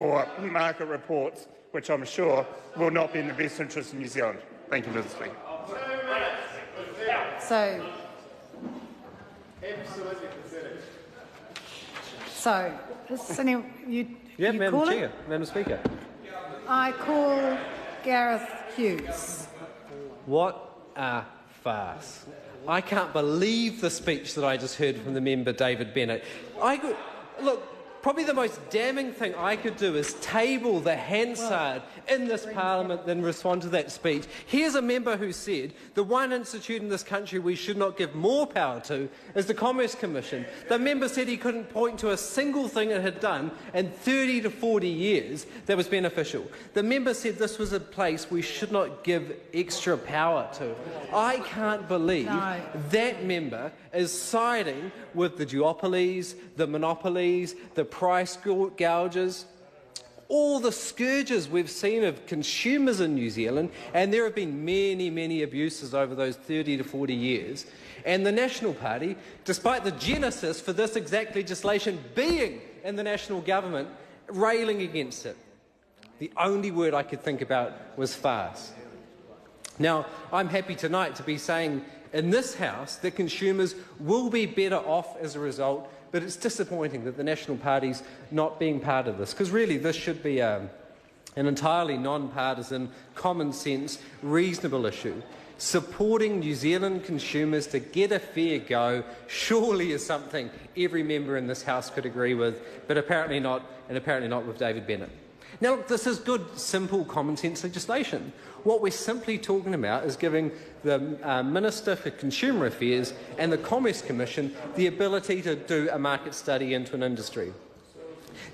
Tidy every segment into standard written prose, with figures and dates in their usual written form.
or market reports, which I'm sure will not be in the best interest of New Zealand. Thank you, Mr. Speaker. Madam Speaker. I call Gareth Hughes. What a farce. I can't believe the speech that I just heard from the member David Bennett. Probably the most damning thing I could do is table the Hansard in this parliament and respond to that speech. Here's a member who said the one institute in this country we should not give more power to is the Commerce Commission. The member said he couldn't point to a single thing it had done in 30 to 40 years that was beneficial. The member said this was a place we should not give extra power to. I can't believe that member is siding with the duopolies, the monopolies, the price gouges, all the scourges we've seen of consumers in New Zealand, and there have been many, many abuses over those 30 to 40 years. And the National Party, despite the genesis for this exact legislation being in the national government, railing against it. The only word I could think about was farce. Now, I'm happy tonight to be saying in this House that consumers will be better off as a result, but it's disappointing that the National Party's not being part of this, because really this should be an entirely non-partisan, common-sense, reasonable issue. Supporting New Zealand consumers to get a fair go surely is something every member in this House could agree with, but apparently not, and apparently not with David Bennett. Now, look, this is good, simple, common-sense legislation. What we're simply talking about is giving the Minister for Consumer Affairs and the Commerce Commission the ability to do a market study into an industry.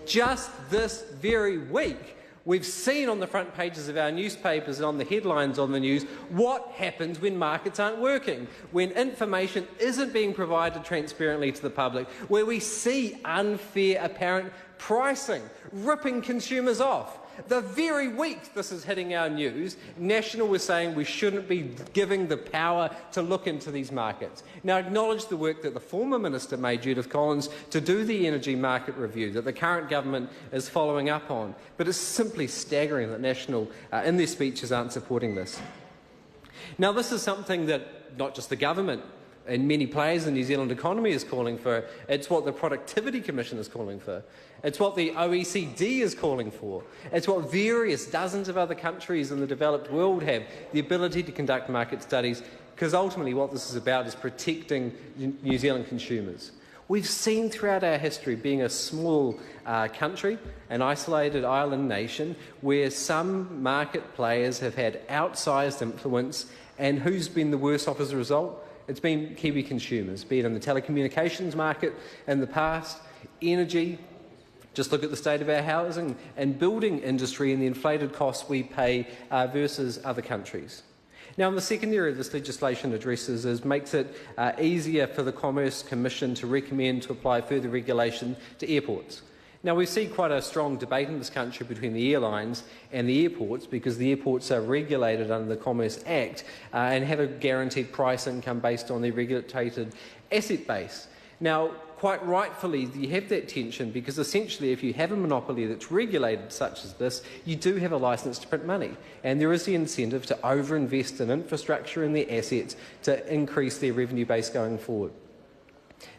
Just this very week, we've seen on the front pages of our newspapers and on the headlines on the news what happens when markets aren't working, when information isn't being provided transparently to the public, where we see unfair apparent pricing, ripping consumers off. The very week this is hitting our news, National was saying we shouldn't be giving the power to look into these markets. Now, acknowledge the work that the former Minister made, Judith Collins, to do the energy market review that the current government is following up on, but it's simply staggering that National, in their speeches, aren't supporting this. Now, this is something that not just the government and many players in the New Zealand economy is calling for. It's what the Productivity Commission is calling for. It's what the OECD is calling for. It's what various dozens of other countries in the developed world have, the ability to conduct market studies, because ultimately what this is about is protecting New Zealand consumers. We've seen throughout our history, being a small country, an isolated island nation, where some market players have had outsized influence, and who's been the worst off as a result? It's been Kiwi consumers, be it in the telecommunications market in the past, energy. Just look at the state of our housing and building industry and the inflated costs we pay versus other countries. Now, the second area this legislation addresses is makes it easier for the Commerce Commission to recommend to apply further regulation to airports. Now, we see quite a strong debate in this country between the airlines and the airports, because the airports are regulated under the Commerce Act and have a guaranteed price income based on their regulated asset base. Now, quite rightfully, you have that tension, because essentially if you have a monopoly that's regulated such as this, you do have a licence to print money, and there is the incentive to overinvest in infrastructure and their assets to increase their revenue base going forward.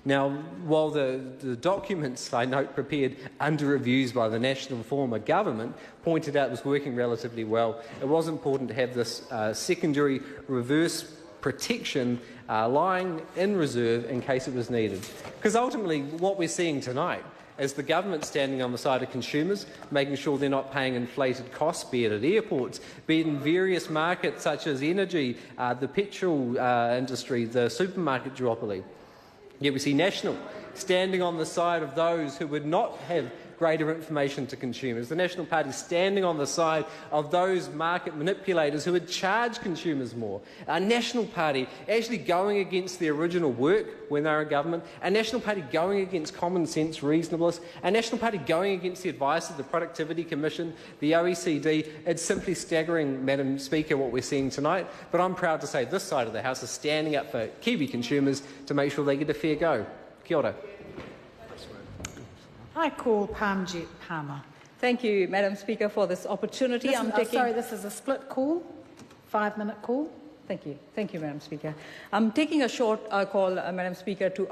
Now, while the documents, I note, prepared under reviews by the National former government pointed out was working relatively well, it was important to have this secondary reverse protection lying in reserve in case it was needed. Because ultimately what we're seeing tonight is the government standing on the side of consumers, making sure they're not paying inflated costs, be it at airports, be it in various markets such as energy, the petrol industry, the supermarket duopoly. Yet we see National standing on the side of those who would not have greater information to consumers. The National Party standing on the side of those market manipulators who would charge consumers more. A National Party actually going against the original work when they were in government. A National Party going against common sense reasonableness. A National Party going against the advice of the Productivity Commission, the OECD. It's simply staggering, Madam Speaker, what we're seeing tonight. But I'm proud to say this side of the House is standing up for Kiwi consumers to make sure they get a fair go. Kia ora. I call Parmjit Palmer. Thank you, Madam Speaker, for this opportunity. Sorry, this is a split call, 5-minute call. Thank you. Thank you, Madam Speaker. I'm taking a short call, Madam Speaker, to